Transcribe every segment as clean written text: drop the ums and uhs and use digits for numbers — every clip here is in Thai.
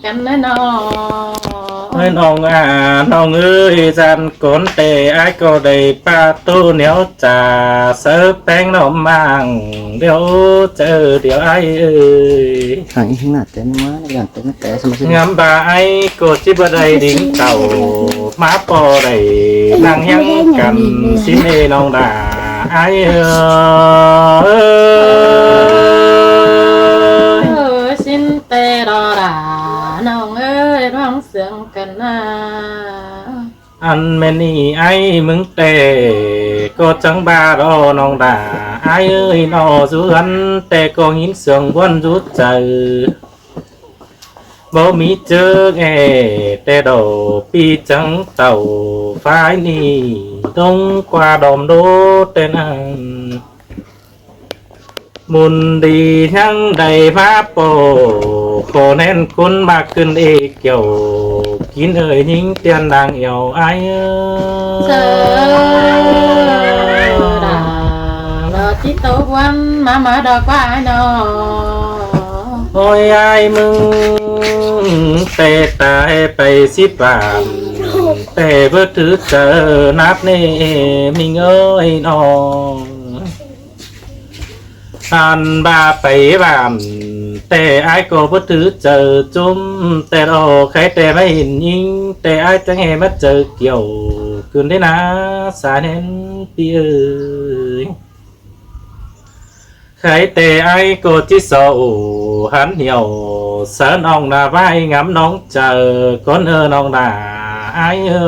กันแน่นอน น้องน้องเอ้ยจันกนเตไอ้ก็ได้ปาตู้เหนียวจ่าเสิร์ฟแป้งนมมังเดี๋ยวเจอเดี๋ยวไอ้เอ้ย Hãy hình nát tên má này gần tên té xem mà งามบาไอ้ก็จิบได้ดิ้งเต่ามาปอได้นั่งยังกันสิเนน้องดาไอ้เอ้ย xin tê đò đà nòng ơi đoan sướng cần à อันแม่นี่ไอ้มึงเตก็จังบาดอน้องดาไอ้เอ้ยนอสุหันแต่ก็ยินเสียงวนรุดใจบ่มีเจอแง่แต่ดอกปีจังเต่าฝ่ายนี่ต้องกว่าดอมโดแต่นั้นมุนดีทั้งใดมาโปโคแน่นคุณมากขึ้นเอกเกี่ยวกินเอ่ยยิงเตียนดังเอี่ยวไอ้เอ้ sơ ย đà đò chỉ tổ quanh mà đò qua ai nọ โอ้ยไอ้มึงแต่ตายไปสิบวันแต่เพื่อถือเจอนับเน่มิงเอ้ยน้องอันบาไปบ้านแต่ไอ้ก็เพื่อถือเจอจุ้มแต่เราใครแต่ไม่เห็นยิงแต่ไอ้จะแห่มาเจอเกี่ยวคืนได้นะสาเน้นพี่เอ้ยใครแต่ไอ้ก็ที่โซหันเหี่ยวเสิร์น้องนาไว้งำน้องเจอคนน้องนาไอ้เอ้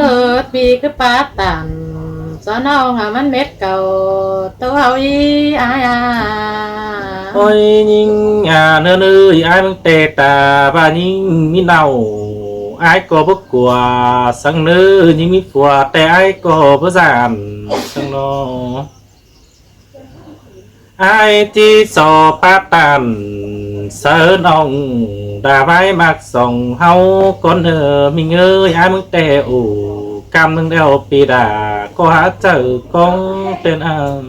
ย ปีcứ phá tàn gió nâu hà mắt mét cầu tố hậu y ai à โอ้ยยิงเนื้อเนื้อไอ้มึงเตะตาบ้ายิงมีเน่าไอ้ก็บ่กลัวสังเนื้อยิงมีฝัวแต่ไอ้ก็บ่สานสังนอไอ้ที่สอปาตันเสิร์น้องดาไว้มักส่งเฮาคนมีเงยไอ้มึงเตะอูกำนึงเดียวปีดาก็หาเจอกองเป็นอัน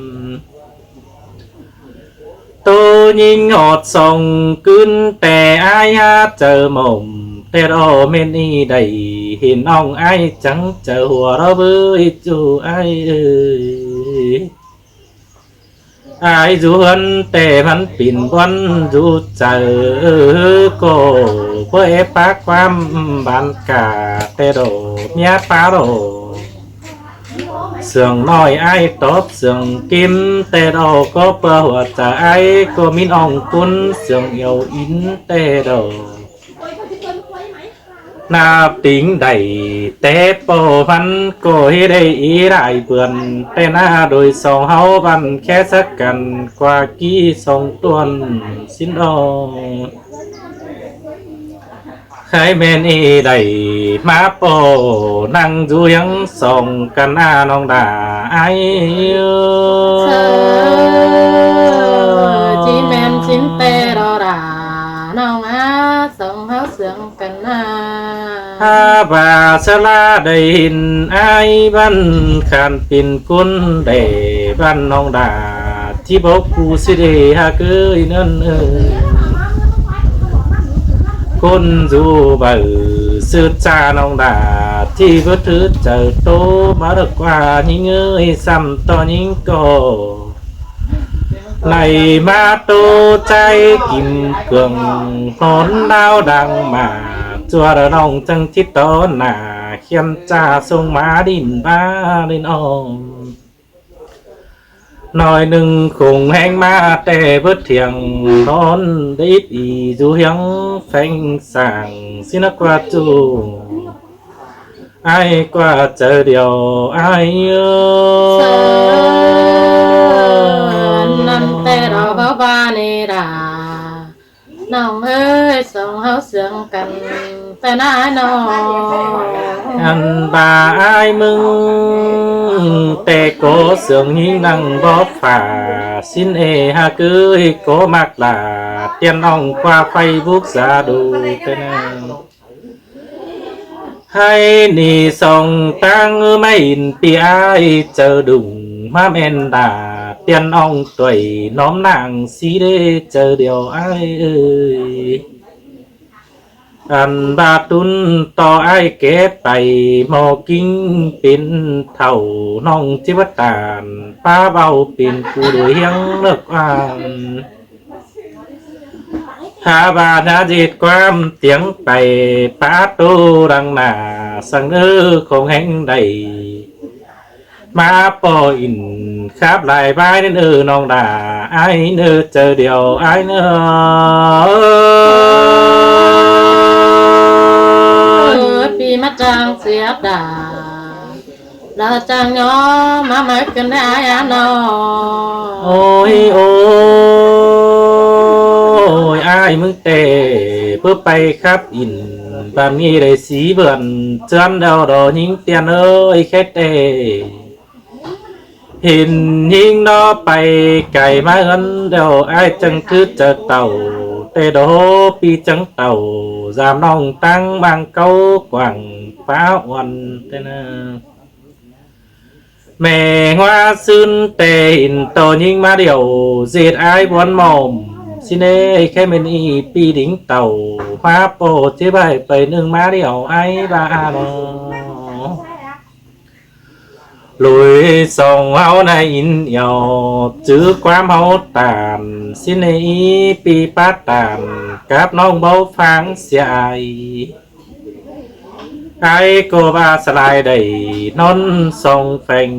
ตัวยิงหอดส่งขึ้นแต่อายหาเจอหม่มแต่รอเมนี่ได้เห็นน้องไอ้จังเจอหัวเราเบื่อจูไอ้เอ้ยไอ้จวนแต่มันปิ่นวันจูเจอก็เพื่อปากความบานกาแต่โดเมียป้าโดเสียงน้อยไอ้ตบเสียงกิมแต่ดอกก็เปิดหัวใจไอ้ก็มินอ่องคุณเสียงเอวอินแต่ดอกนาปิงใดแต่โปพันก็ให้ได้อีได้เปื่อนแต่หน้าโดยสองเฮาบันแค่สักกันกว่ากี้สองตัวนสิ้นดอกใครแม่นอีได้มาโปนั่งดูยังส่งกันหน้าน้องดาไอ้ sơ chỉ men chín tê đò đà nòng á sông háo sướng cần à ถ้าบาสลาได้เห็นไอ้บ้านขันปิ่นกุนได้บ้านน้องดาที่บอกกูสิเดหาเกยนั่นคนดูบ่สืบจาน้องดาที่ก็ถือเจอโตมาดกว่ายิ่งเอ้ยซ้ำต่อยิ่งก็ไหลมาโตใจกินเกลืองหอนดาวดังมาจัวระน้องจังทิศต้นหน้าเขียนจ่าส่งมาดินบ้าดินอมหน่อยหนึ่งคงแห้งมาแต่เบิดเถียงนอนได้อีจูเฮียงแฝงสั่งสินักว่าจูไอ้กว่าเจอเดียวไอ้เอ้ sơ ย năm tê đò bao ba nê đà nòng ơi sông háo sướng cần tê nái nọ อันบาไอ้มึงแต่โกเสียงหิงนั่งบ่ฝ่าสินเอหาเกยโกมักลาเตียนน้องกว่าไฟบุกษาดูเป็น ให้นี่ส่งตั้งไม่อินปีไอเจอดุงมาเมนดาเต tiền ông tuổi nóm nàng xí đê chờ điều ai ơi anh ba tuân to ai kết tay mò kinh pin thầu nong chi bất tàn ba bao pin cụ đuổi hiang nước an hà bà đã diệt quam tiếng tay phá tu đằng nà sang nữ không hành đầy mà po in khắp lại vai đến nong đà ai nữa chờ điều ai nữaปีมาจางเสียดาดาจางย้อมาไม่กันได้อะนอ ôi ôi aiมึงเตะเพื่อไปครับอินบานนี้ได้สีเบื่อนเจือนเดาดอยิงเตียนเอ้ยแค่เตะเห็นยิงนอไปไก่มาเอินเดาไอ้จังคือเจอเต่าเตะโดปีจังเต่าจามน้องตั้งบางเก้ากว่างฟ้าวันเตนะ mẹ hoa xương tên tổ nhưng mà điều diệt ai muốn mồm xin ê khai mình y pi đính tàu hoa bồ chế bài bày nương má điều ai ba nó lùi sòng áo này in nhiều chữ quá máu tàn xin ê pi bát tàn cáp nông bấu pháng xài ai cô ba slide đầy non sông phèn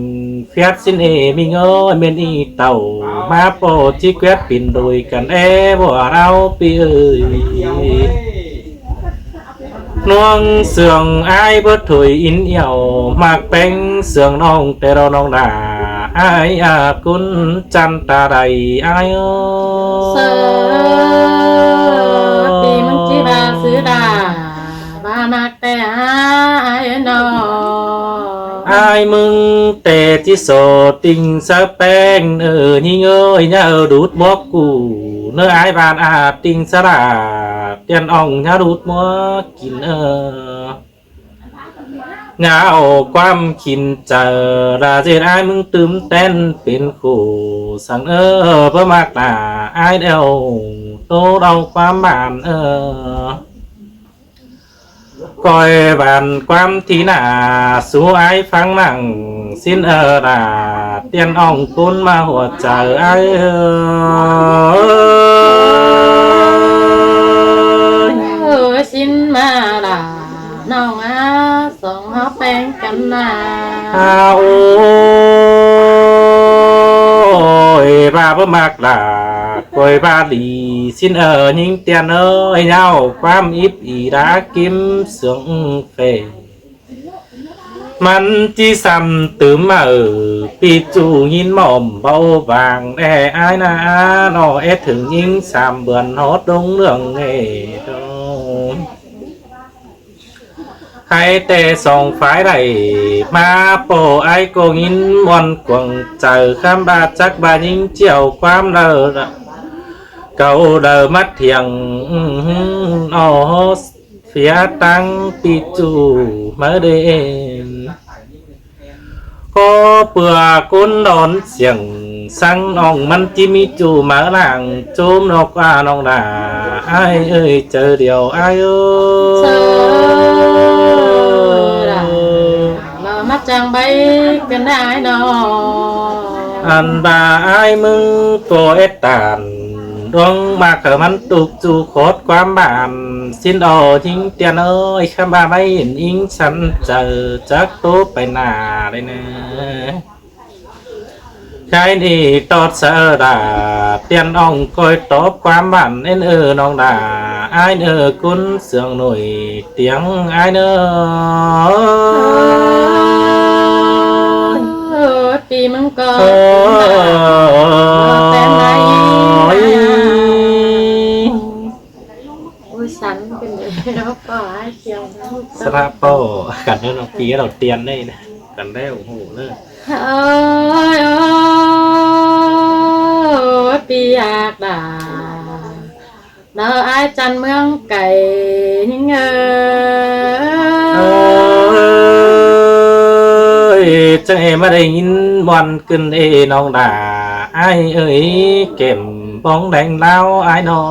phét xin ê mình ơi bên y tàu má bồ chi quét pin đùi cần e bỏ áo pi ơi nuông sườn ai bớt thổi in yêu mặc bánh sườn nong tê rô nong đà ai à cún chăn ta đầy ai ơi ปีมันจีบาซื้อดาบามักแต่หายนอ ai mừng tè chỉ sổ tình sa beng nhinh ơi nhớ đút bóp củ nơi ai bàn à tình sa đà tiền ong nhá đút múa kín ngao quam kín chờ là dệt ai mừng tươm tên bên khổ sáng bơ mạc là ai đều tô đau quam bản coi bàn quan tí nà số ai phăng nặng xin là tiền ong côn mà hùa chờ ai xin mà là nong á song háo bengกันนา ôi bà bơ mạc là coi ba lì xin những tiền ơi nhau quam ít ý đã kiếm sướng phêมันจีซ้ำตื่มมาปีจูยินหม่อมเบาบางแด่อายนะนอเอถึงยิงสามเบือนฮอดดงเรื่องเงโดให้แต่ส่องฝ่ายใดมาโปไอโกยินมวนกวงเจอข้ามบาจักบายิงเจียวความเลอเก่าเดิมัดเถียงอ๋อphía tăng pi chu mở đêm có bữa cún đón xiềng sang nòngมันchỉ mi chu mở làng chôm nó qua nòng đà ai ơi chờ điều ai ơi là mắt chàng bay cần ai nó anh bà ai mừng cô ết tàn đuông mà khởiมันtục chu khốtความบ้านสิ้นดอทิ้งเตียนเอ้ยข้าบ้าไม่เห็นอิงฉันเจอจักตู้ไปหนาเลยนะใครนี่ตอดเสดาเตียนอ่องคอยตบความบ้านเอ็นน้องดาไอ้กุนเสืองหน่วยเตียงไอ้ปีมังกร แต่ไหนสันเป็นเลยแล้วก็ให้เชียวนะ สระโป้กันเรื่องปีเราเตียนได้นะกันได้โอ้โหเลย โอ้ยโอ้ยปีอยากด่าเราไอ้จันเมืองไก่ยิ่งเอ้ย จังเอมาได้ยินวันขึ้นน้องด่า ai ơi kèm bóng đèn lao ai nó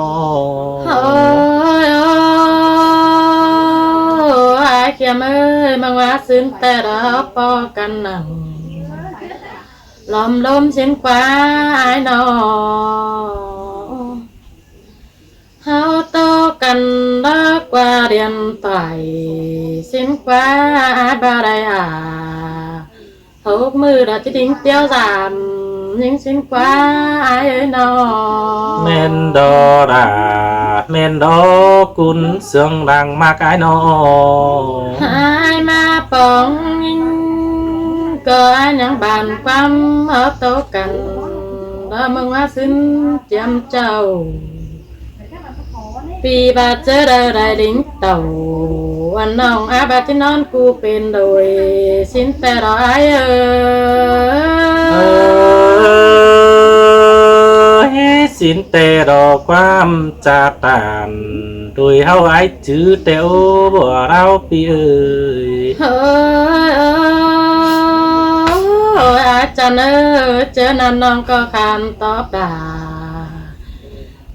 ôi ôi ai kia ơi mang hoa xuyên tè đó po căn nặng lom lom xin qua ai nó hao to cần đó qua điện thoại xin qua ai ba đây à hộp mưa đã chỉ tính tiêu giảm nhưng xin qua ai ơi nó men đo đà men đo cún xương đang mắc ai nó ai mà bóng cờ ai nhang bàn quăm ở tô cần đó mừng hoa xin chăm trầu vì bà chơi đời đại đính tàu anh nong á bà chỉ non cu bên đồi xin tè đó ai ơi xin tè đò quam cha tàn đôi hao ai chứ tèo bỏ đau pi ơi ơi ai chân ơi chơi nan nong có khăn tóc đà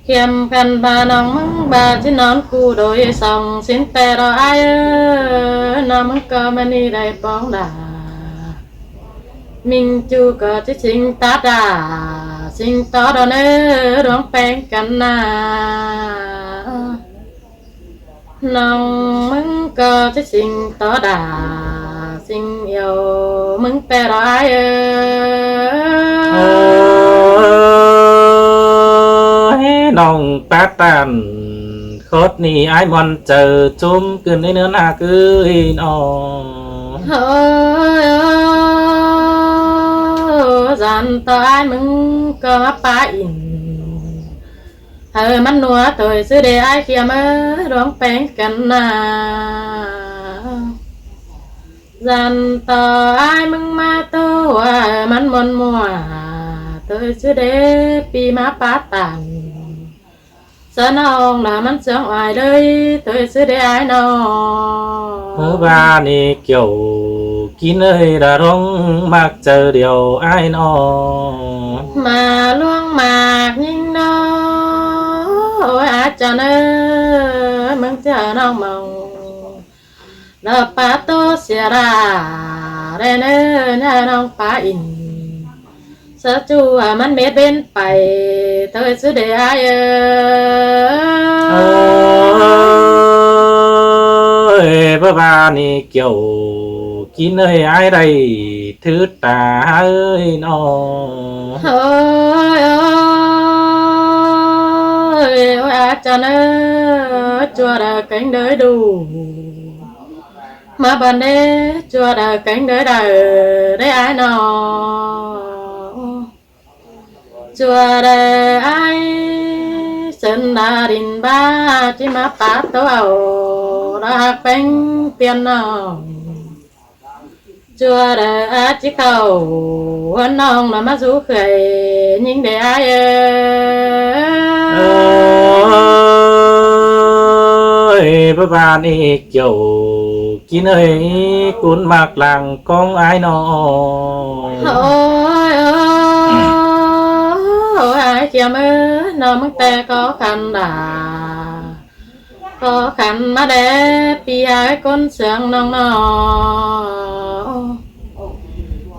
khiêm khăn bà nong măng bà chỉ non cu đôi sòng xin tè đó ai ơi nó măng có mani đầy bóng đà mình chú có chỉ xin ta đà xin to đó nè đón bèn canh na nong măng có chỉ xin to đà xin yêu măng tè đó ai nong ta tàn khốt ni ai mòn chờ chôm cứ nơi nữa là cứ nó dàn tay mừng có pa inมันนัวตัวซื้อเดไอเขียมร้องแป้งกันนาdàn tay mừngมาตัวมันมนมัวตัวซื้อเดปีมาปาตันสนองlàมันเสียงอ้ายเลยตัวซื้อเดไอน้อง ba ni kiểu kín ơi đã rong mặc chờ điều ai nó mà luôn mạc nhưng nó ôi cho nó mừng chờ nó mong nó pa to xia ra đây nó nó pa in sợ chúมันเม็ดbên phải tôiซื้อđể ai ơi ba ni kiểu kín ơi ai đây thứ ta ơi nó ôi ôi ôi cho nó chua đà cánh đời đủ mà bạn đê chua đà cánh đời đời để ai nó chua đà ai sân đà đình ba chỉ mà pa tàu đà bánh tiền nó chua đà chỉ cầu anh nong là má rú khởi nhưng để ai ơi ba ni kiểu kín ơi cuốn mặc làng con ai nó ôi ôi ai kia mơ nó mất tè có khăn đà có khăn mà để pi ai con sương nong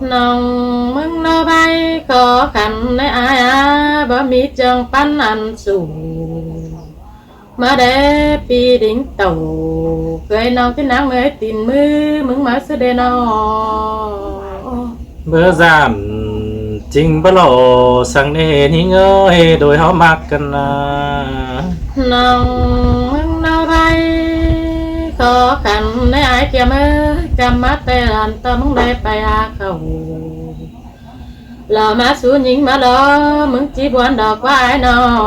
nong mừng nó bay khó khăn để ai bờ mi chân pan ăn sủ mà để pi đỉnh tàu cười nong cái nắng mới tin mưa mừng mà sẽ để nó bữa giảm trình bơ lộ sang nề ní ngơi đôi họ mặc cần nong mừng nó bay khó khăn để ai kia mơ cầm mắt tay làm tâm mừng đây bay khẩu lò má xuống nhìn má đó mừng chỉ buồn đỏ quá ai nó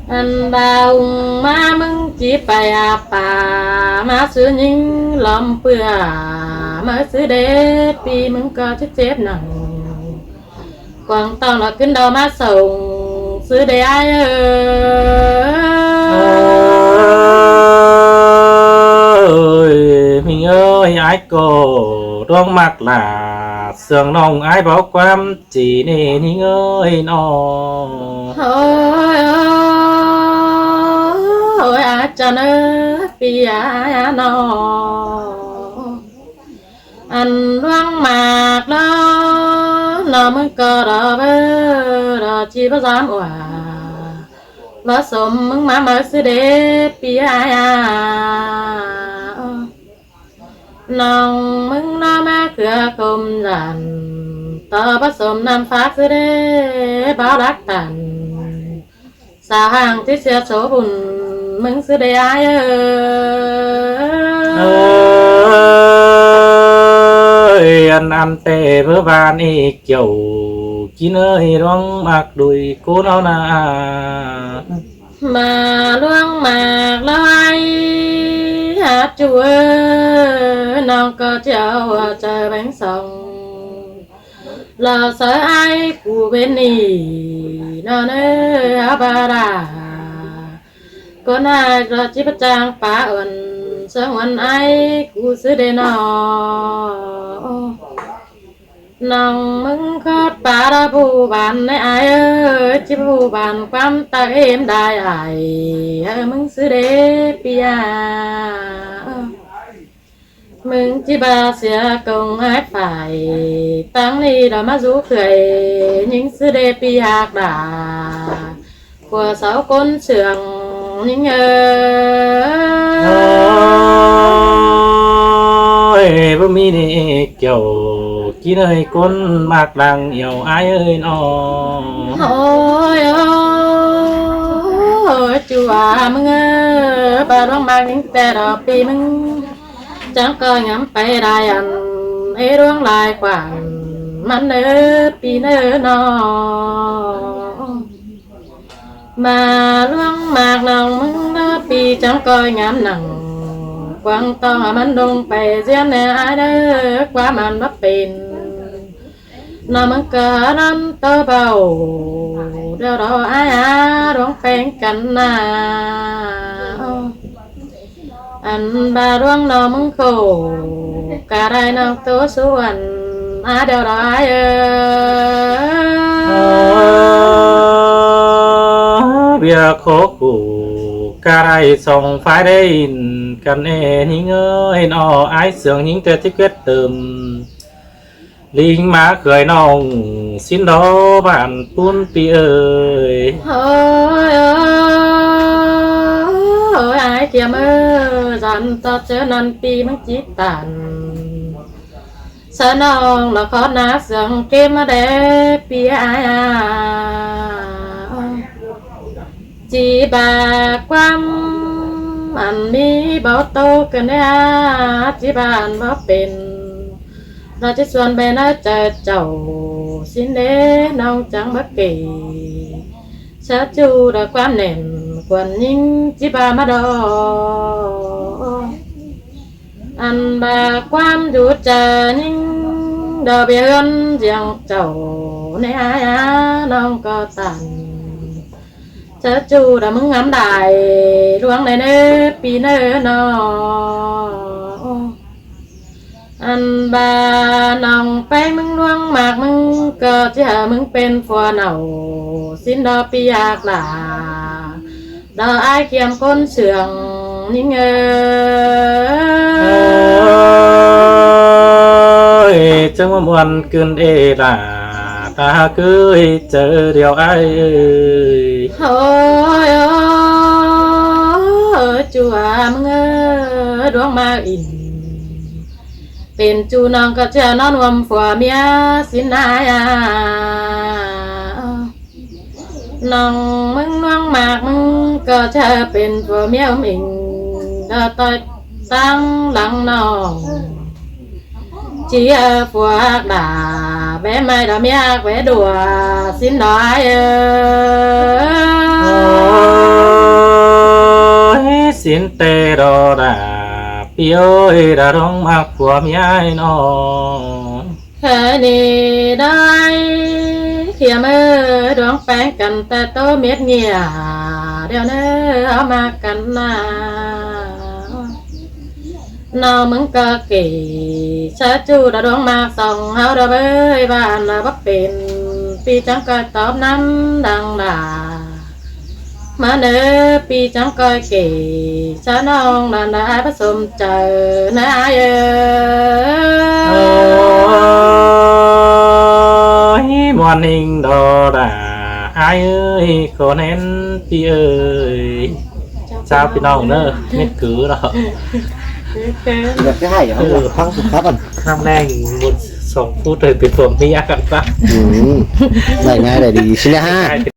anh bao má mừng chỉ bay bà má xuống nhìn lòng bừa má xuống để pi mừng có chết chết nặng quăng tao là kinh đầu má sầu xuống để ai ơi mình ơi ai cô đong mặc là เสื่องน้องอายบอกความจีเน่นี่เงยน้อง โอ้ยโอ้ยอาจจะเนื้อปียานออันร่วงมากแล้วนอมึงก็รอเบอรอจีบสามว่าผสมมึงมาเมื่อสิเดปียน้องมึงน้อมาเกือคมจันต่อผสมน้ำฟ้าสิเดบ่าวรักตันสาห่างที่เสียโสบุญมึงสิเดอายอันเตเพื่อบานอีกเกี่ยวกินเอ้ยร้องมากดุยกูเอานา มาล่วงมากลอยหาจัวน้องก็เจ้าเจอแบงส่งเราเสือไอ้กูเป็นนี่นอนเอ้ยบาดาก็น่าจะจิบจางป่าอ่อนเสือวันไอ้กูซื้อได้นอน้องมึงคอดป่าระผู้บานในไอ้เอ้ยจิผู้บานความตาเอ็มได้ไอ้มึงซื้อเด้ปียามึงจิบาเสียกงไอ้ฝ่ายตั้งนี้เรามาสู้เคยยิงซื้อเด้ปียากด่าขัวเสาก้นเสื่องยิงบ่มีนี่เกี่ยวกินเอ้ยก้นมากดังเหี่ยวอายเอ้ยน้อง โอ้ยจัวมึงปาร้องมายิ่งแต่ดอกปีมึงจังก็ย้ำไปได้อันไอ้ร้องลายกว่ามันเนื้อปีเนื้อนอมาร้องมากน้องมึงเนื้อปีจังก็ย้ำหนังกวางต้องมันลงไปเสียแน่เด้อกว่ามันมาเป็นน้ำมันเกิดน้ำตัวเบาเดี๋ยวเราร้องเพลงกันนะอันบาร้องน้ำมึงโคกะไรน้ำตัวส่วนเดี๋ยวเราเบียโคกูกะไรส่งไฟได้ยินกันเอ็นี่เงยนอไอเสียงยิงแต่ที่เกิดเติมลิงมาเคยน้องสินดอบ้านปุ้นปีเอ้ยโอ้ยไอ้เกี่ยมจันต่อเจอนันปีมึงจิตตันสนองละครนาเสียงเกมมาเดปีจีบาความอันมีเบาโตกันเนี่ยจีบานว่าเป็นเราจะส่วนไปน่าจะเจ้าสินเด้น้องจังบักเกชาจูดอกความเน่นกวนยิ่งจีบามาดออันบาความดูจายิ่งดอกเบี้ยนเจียงเจ้าในน้องก็ตันชาจูดอกมึงงามได้ร่วงในเนื้อปีเนื้อนออันบาน้องไปมึงล่วงมากมึงก็จะมึงเป็นฟัวเหนาสินดอปียากหลาดอไอเขียมก้นเสื่องนิ่งจังว่าวันเกินเอล่ะตาเคยเจอเดียวไอ้โอ้ยจัวมึงดวงมาอินเป็นจูน้องก็จะนอนวมฝัวเมียสินายน้องมึงน้องมากมึงก็จะเป็นฝัวเมียมิงก็ต่อยตั้งหลังน้องจีฝัวด่าแม่ไม่ดอเมียแม่ดัวสินดอยสินเตรอดาปีเอ้ยดาร้องมากผัวเมียน้องแค่นี้ได้เขียมือดวงแป้งกันแต่โตเม็ดเงียเดี๋ยวเนื้อเอามากันนะ nào mừng cờ kỳ sa chu đã đón mạc sòng hao đã bơi bạn là bắp bền pi trắng coi tóm năm đằng đà mà nè pi trắng coi kỳ sa non đàn đã bắt sum chờ nè ai ơi mòn hình đò đà ai ơi con én pi ơi saoพี่น้องเนอะไม่คือหรอก อยากจะให้เหรอฟังสุภาพอ่ะ คำแรกหมด2 พูดเลยเป็นผมไม่ยากกันปะ ได้ง่ายได้ดีใช่ไหมฮะ